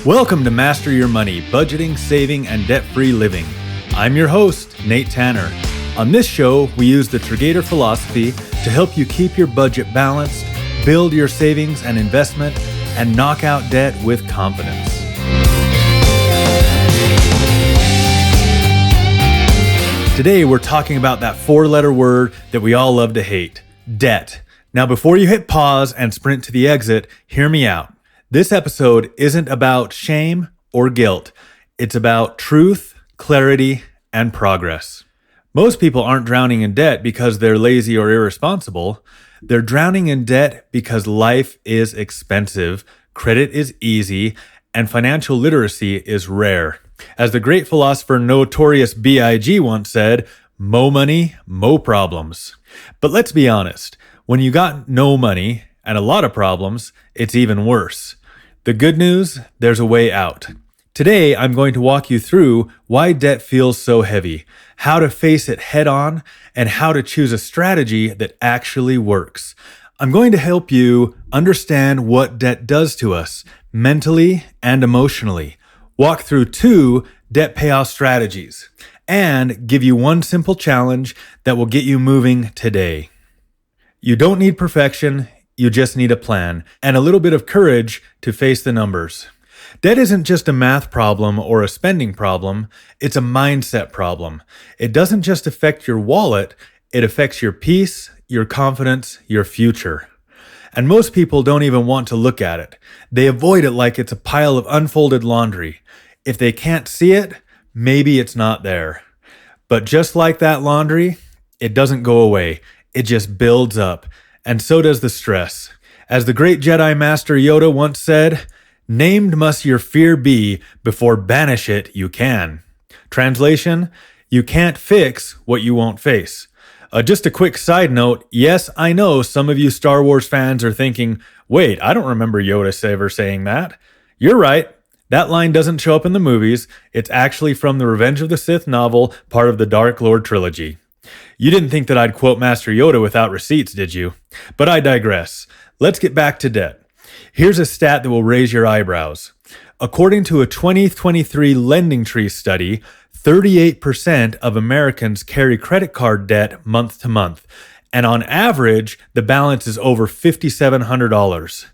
Welcome to Master Your Money, Budgeting, Saving, and Debt-Free Living. I'm your host, Nate Tanner. On this show, we use the Triggator philosophy to help you keep your budget balanced, build your savings and investment, and knock out debt with confidence. Today, we're talking about that four-letter word that we all love to hate, debt. Now, before you hit pause and sprint to the exit, hear me out. This episode isn't about shame or guilt. It's about truth, clarity, and progress. Most people aren't drowning in debt because they're lazy or irresponsible. They're drowning in debt because life is expensive, credit is easy, and financial literacy is rare. As the great philosopher Notorious B.I.G. once said, "Mo money, mo problems." But let's be honest, when you got no money and a lot of problems, it's even worse. The good news, there's a way out. Today, I'm going to walk you through why debt feels so heavy, how to face it head on, and how to choose a strategy that actually works. I'm going to help you understand what debt does to us, mentally and emotionally, walk through 2 debt payoff strategies, and give you one simple challenge that will get you moving today. You don't need perfection. You just need a plan and a little bit of courage to face the numbers. Debt isn't just a math problem or a spending problem, it's a mindset problem. It doesn't just affect your wallet, it affects your peace, your confidence, your future. And most people don't even want to look at it. They avoid it like it's a pile of unfolded laundry. If they can't see it, maybe it's not there. But just like that laundry, it doesn't go away. It just builds up. And so does the stress. As the great Jedi Master Yoda once said, "Named must your fear be, before banish it you can." Translation, you can't fix what you won't face. Just a quick side note, yes, I know some of you Star Wars fans are thinking, wait, I don't remember Yoda ever saying that. You're right. That line doesn't show up in the movies. It's actually from the Revenge of the Sith novel, part of the Dark Lord trilogy. You didn't think that I'd quote Master Yoda without receipts, did you? But I digress. Let's get back to debt. Here's a stat that will raise your eyebrows. According to a 2023 Lending Tree study, 38% of Americans carry credit card debt month to month. And on average, the balance is over $5,700.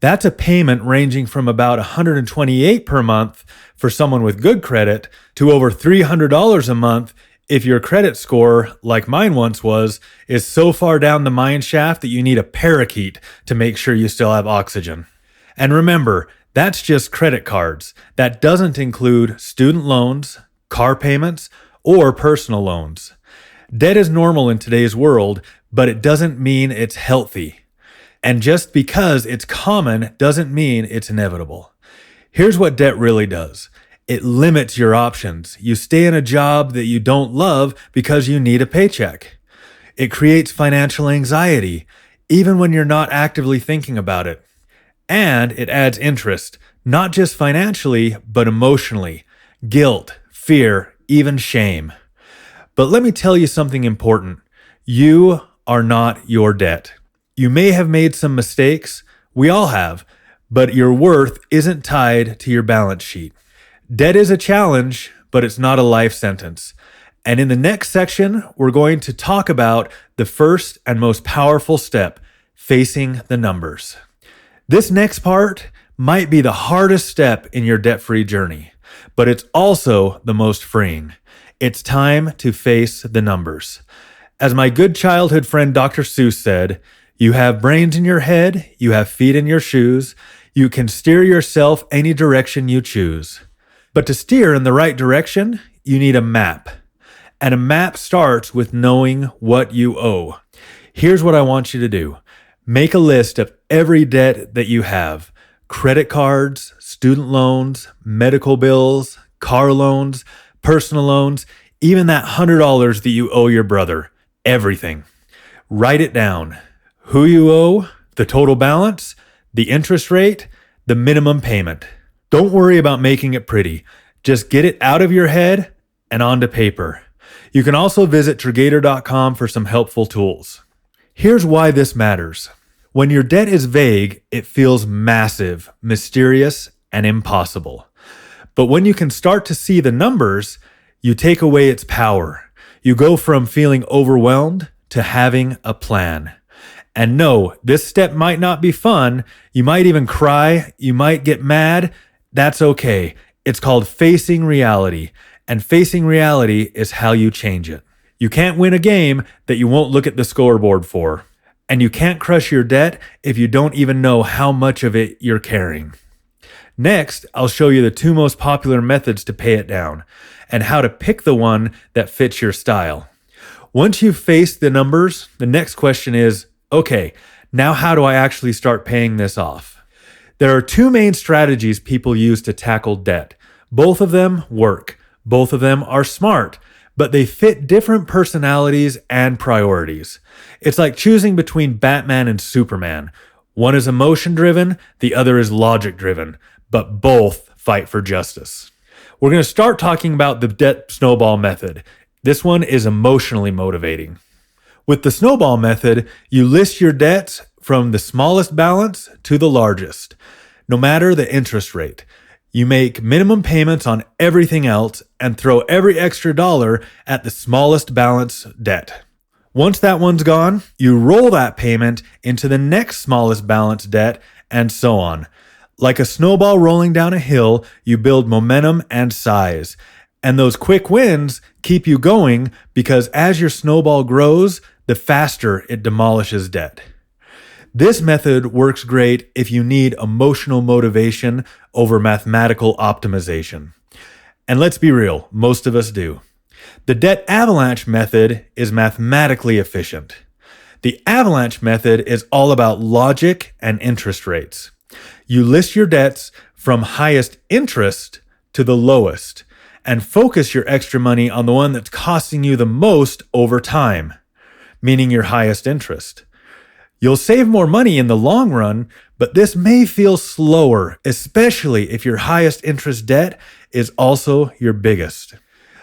That's a payment ranging from about $128 per month for someone with good credit to over $300 a month if your credit score, like mine once was, is so far down the mine shaft that you need a parakeet to make sure you still have oxygen. And remember, that's just credit cards. That doesn't include student loans, car payments, or personal loans. Debt is normal in today's world, but it doesn't mean it's healthy. And just because it's common doesn't mean it's inevitable. Here's what debt really does. It limits your options. You stay in a job that you don't love because you need a paycheck. It creates financial anxiety, even when you're not actively thinking about it. And it adds interest, not just financially, but emotionally. Guilt, fear, even shame. But let me tell you something important. You are not your debt. You may have made some mistakes. We all have. But your worth isn't tied to your balance sheet. Debt is a challenge, but it's not a life sentence. And in the next section, we're going to talk about the first and most powerful step, facing the numbers. This next part might be the hardest step in your debt-free journey, but it's also the most freeing. It's time to face the numbers. As my good childhood friend Dr. Seuss said, you have brains in your head, you have feet in your shoes, you can steer yourself any direction you choose. But to steer in the right direction, you need a map. And a map starts with knowing what you owe. Here's what I want you to do. Make a list of every debt that you have. Credit cards, student loans, medical bills, car loans, personal loans, even that $100 that you owe your brother. Everything. Write it down. Who you owe, the total balance, the interest rate, the minimum payment. Don't worry about making it pretty. Just get it out of your head and onto paper. You can also visit Triggator.com for some helpful tools. Here's why this matters. When your debt is vague, it feels massive, mysterious, and impossible. But when you can start to see the numbers, you take away its power. You go from feeling overwhelmed to having a plan. And no, this step might not be fun. You might even cry. You might get mad. That's okay. It's called facing reality. And facing reality is how you change it. You can't win a game that you won't look at the scoreboard for. And you can't crush your debt if you don't even know how much of it you're carrying. Next, I'll show you the 2 most popular methods to pay it down and how to pick the one that fits your style. Once you've faced the numbers, the next question is, okay, now how do I actually start paying this off? There are 2 main strategies people use to tackle debt. Both of them work. Both of them are smart, but they fit different personalities and priorities. It's like choosing between Batman and Superman. One is emotion-driven, the other is logic-driven, but both fight for justice. We're going to start talking about the debt snowball method. This one is emotionally motivating. With the snowball method, you list your debts from the smallest balance to the largest, no matter the interest rate. You make minimum payments on everything else and throw every extra dollar at the smallest balance debt. Once that one's gone, you roll that payment into the next smallest balance debt and so on. Like a snowball rolling down a hill, you build momentum and size. And those quick wins keep you going because as your snowball grows, the faster it demolishes debt. This method works great if you need emotional motivation over mathematical optimization. And let's be real, most of us do. The debt avalanche method is mathematically efficient. The avalanche method is all about logic and interest rates. You list your debts from highest interest to the lowest and focus your extra money on the one that's costing you the most over time, meaning your highest interest. You'll save more money in the long run, but this may feel slower, especially if your highest interest debt is also your biggest.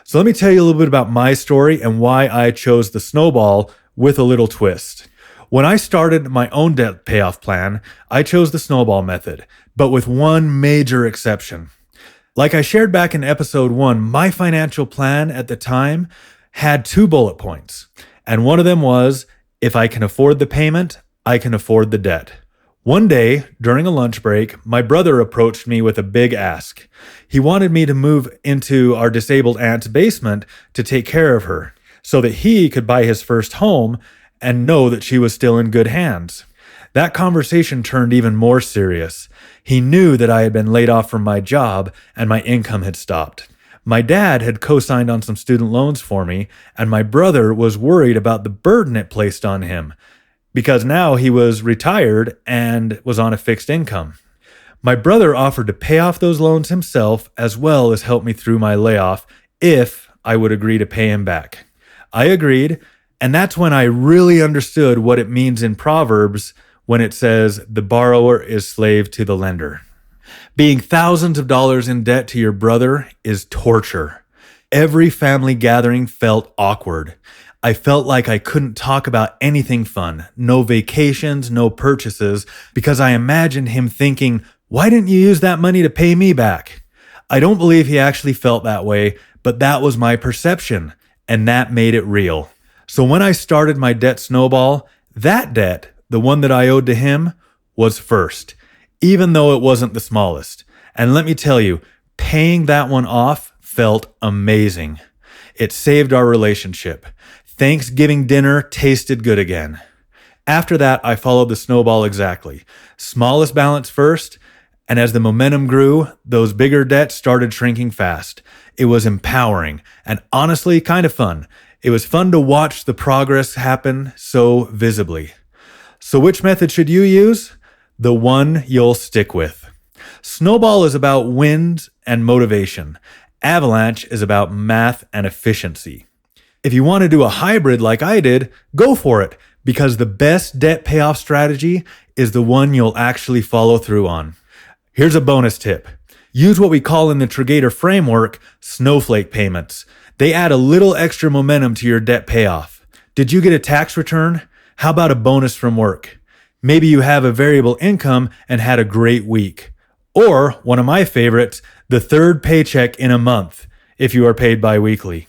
So let me tell you a little bit about my story and why I chose the snowball with a little twist. When I started my own debt payoff plan, I chose the snowball method, but with one major exception. Like I shared back in episode 1, my financial plan at the time had 2 bullet points. And one of them was, if I can afford the payment, I can afford the debt. One day, during a lunch break, my brother approached me with a big ask. He wanted me to move into our disabled aunt's basement to take care of her, so that he could buy his first home and know that she was still in good hands. That conversation turned even more serious. He knew that I had been laid off from my job and my income had stopped. My dad had co-signed on some student loans for me, and my brother was worried about the burden it placed on him, because now he was retired and was on a fixed income. My brother offered to pay off those loans himself as well as help me through my layoff if I would agree to pay him back. I agreed, and that's when I really understood what it means in Proverbs when it says, the borrower is slave to the lender. Being thousands of dollars in debt to your brother is torture. Every family gathering felt awkward. I felt like I couldn't talk about anything fun, no vacations, no purchases, because I imagined him thinking, why didn't you use that money to pay me back? I don't believe he actually felt that way, but that was my perception, and that made it real. So when I started my debt snowball, that debt, the one that I owed to him, was first, even though it wasn't the smallest. And let me tell you, paying that one off felt amazing. It saved our relationship. Thanksgiving dinner tasted good again. After that, I followed the snowball exactly. Smallest balance first, and as the momentum grew, those bigger debts started shrinking fast. It was empowering and honestly kind of fun. It was fun to watch the progress happen so visibly. So which method should you use? The one you'll stick with. Snowball is about wins and motivation. Avalanche is about math and efficiency. If you want to do a hybrid like I did, go for it, because the best debt payoff strategy is the one you'll actually follow through on. Here's a bonus tip. Use what we call in the Triggator framework snowflake payments. They add a little extra momentum to your debt payoff. Did you get a tax return? How about a bonus from work? Maybe you have a variable income and had a great week. Or one of my favorites, the third paycheck in a month if you are paid bi-weekly.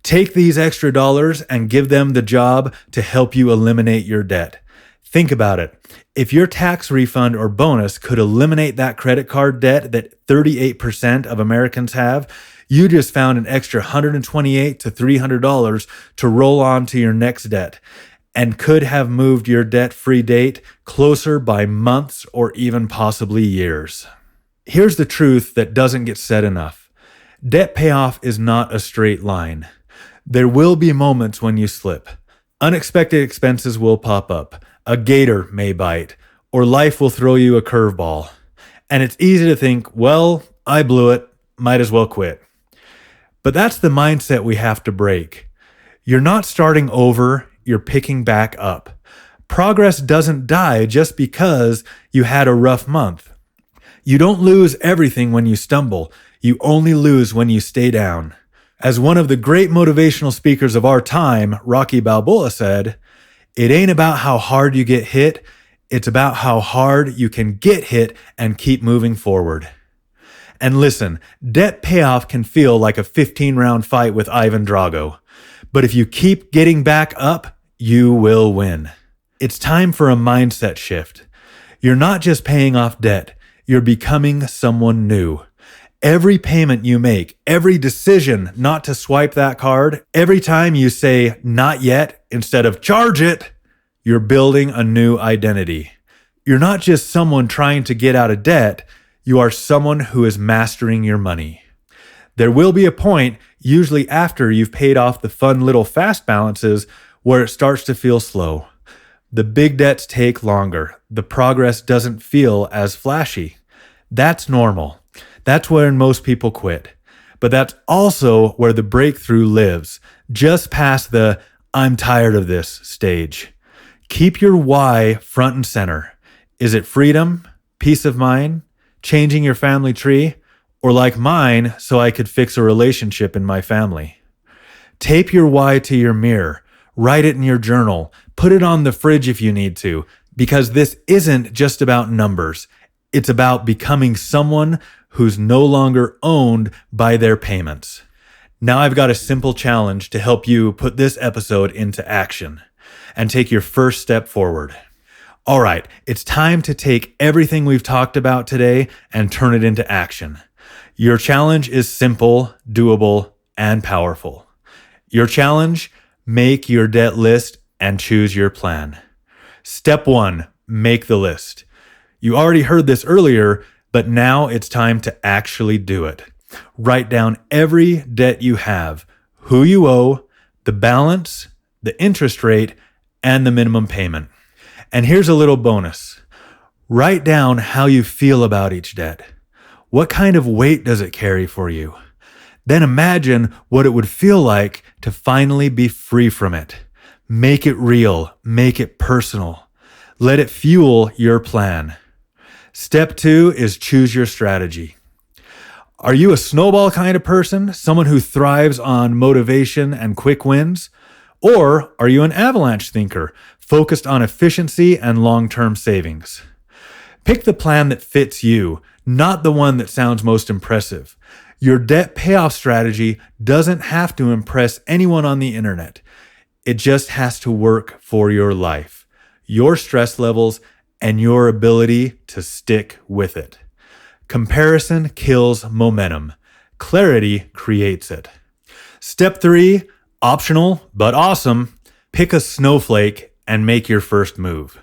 Take these extra dollars and give them the job to help you eliminate your debt. Think about it. If your tax refund or bonus could eliminate that credit card debt that 38% of Americans have, you just found an extra $128 to $300 to roll on to your next debt and could have moved your debt-free date closer by months or even possibly years. Here's the truth that doesn't get said enough. Debt payoff is not a straight line. There will be moments when you slip. Unexpected expenses will pop up. A gator may bite, or life will throw you a curveball. And it's easy to think, well, I blew it, might as well quit. But that's the mindset we have to break. You're not starting over, you're picking back up. Progress doesn't die just because you had a rough month. You don't lose everything when you stumble. You only lose when you stay down. As one of the great motivational speakers of our time, Rocky Balboa, said, "It ain't about how hard you get hit, it's about how hard you can get hit and keep moving forward." And listen, debt payoff can feel like a 15-round fight with Ivan Drago. But if you keep getting back up, you will win. It's time for a mindset shift. You're not just paying off debt, you're becoming someone new. Every payment you make, every decision not to swipe that card, every time you say not yet instead of charge it, you're building a new identity. You're not just someone trying to get out of debt, you are someone who is mastering your money. There will be a point, usually after you've paid off the fun little fast balances, where it starts to feel slow. The big debts take longer. The progress doesn't feel as flashy. That's normal. That's where most people quit. But that's also where the breakthrough lives, just past the "I'm tired of this" stage. Keep your why front and center. Is it freedom, peace of mind, changing your family tree, or like mine, so I could fix a relationship in my family? Tape your why to your mirror. Write it in your journal. Put it on the fridge if you need to, because this isn't just about numbers. It's about becoming someone who's no longer owned by their payments. Now I've got a simple challenge to help you put this episode into action and take your first step forward. All right, it's time to take everything we've talked about today and turn it into action. Your challenge is simple, doable, and powerful. Your challenge: make your debt list and choose your plan. Step 1, make the list. You already heard this earlier, but now it's time to actually do it. Write down every debt you have, who you owe, the balance, the interest rate, and the minimum payment. And here's a little bonus. Write down how you feel about each debt. What kind of weight does it carry for you? Then imagine what it would feel like to finally be free from it. Make it real. Make it personal. Let it fuel your plan. Step 2 is choose your strategy. Are you a snowball kind of person? Someone who thrives on motivation and quick wins? Or are you an avalanche thinker, focused on efficiency and long-term savings? Pick the plan that fits you, not the one that sounds most impressive. Your debt payoff strategy doesn't have to impress anyone on the internet. It just has to work for your life, your stress levels, and your ability to stick with it. Comparison kills momentum. Clarity creates it. Step 3, optional but awesome. Pick a snowflake and make your first move.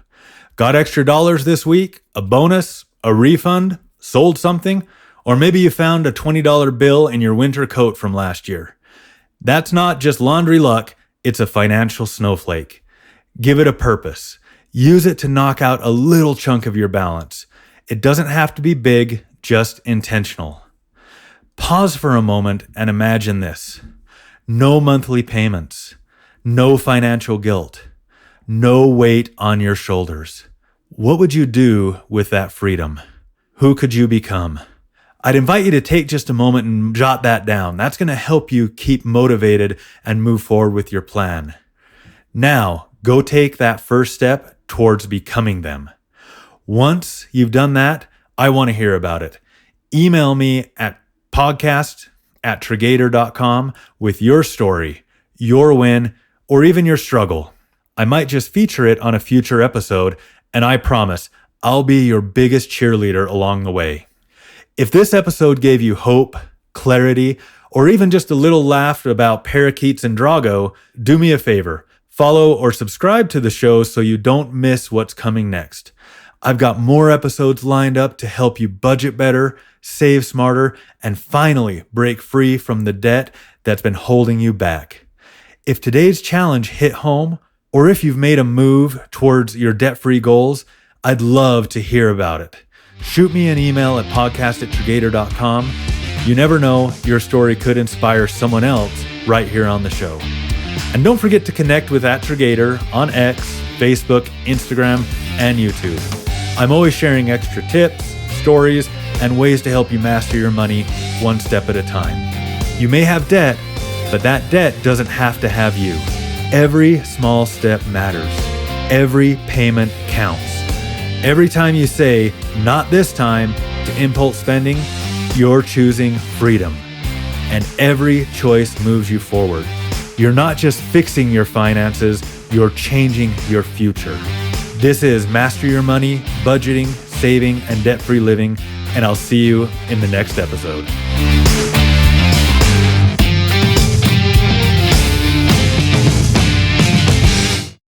Got extra dollars this week? A bonus? A refund? Sold something? Or maybe you found a $20 bill in your winter coat from last year. That's not just laundry luck, it's a financial snowflake. Give it a purpose. Use it to knock out a little chunk of your balance. It doesn't have to be big, just intentional. Pause for a moment and imagine this. No monthly payments. No financial guilt. No weight on your shoulders. What would you do with that freedom? Who could you become? I'd invite you to take just a moment and jot that down. That's going to help you keep motivated and move forward with your plan. Now, go take that first step towards becoming them. Once you've done that, I want to hear about it. Email me at podcast@Triggator.com with your story, your win, or even your struggle. I might just feature it on a future episode, and I promise I'll be your biggest cheerleader along the way. If this episode gave you hope, clarity, or even just a little laugh about parakeets and Drago, do me a favor. Follow or subscribe to the show so you don't miss what's coming next. I've got more episodes lined up to help you budget better, save smarter, and finally break free from the debt that's been holding you back. If today's challenge hit home, or if you've made a move towards your debt-free goals, I'd love to hear about it. Shoot me an email at podcast@Triggator.com. You never know, your story could inspire someone else right here on the show. And don't forget to connect with @Triggator on X, Facebook, Instagram, and YouTube. I'm always sharing extra tips, stories, and ways to help you master your money one step at a time. You may have debt, but that debt doesn't have to have you. Every small step matters. Every payment counts. Every time you say, "not this time," to impulse spending, you're choosing freedom. And every choice moves you forward. You're not just fixing your finances, you're changing your future. This is Master Your Money, Budgeting, Saving, and Debt-Free Living, and I'll see you in the next episode.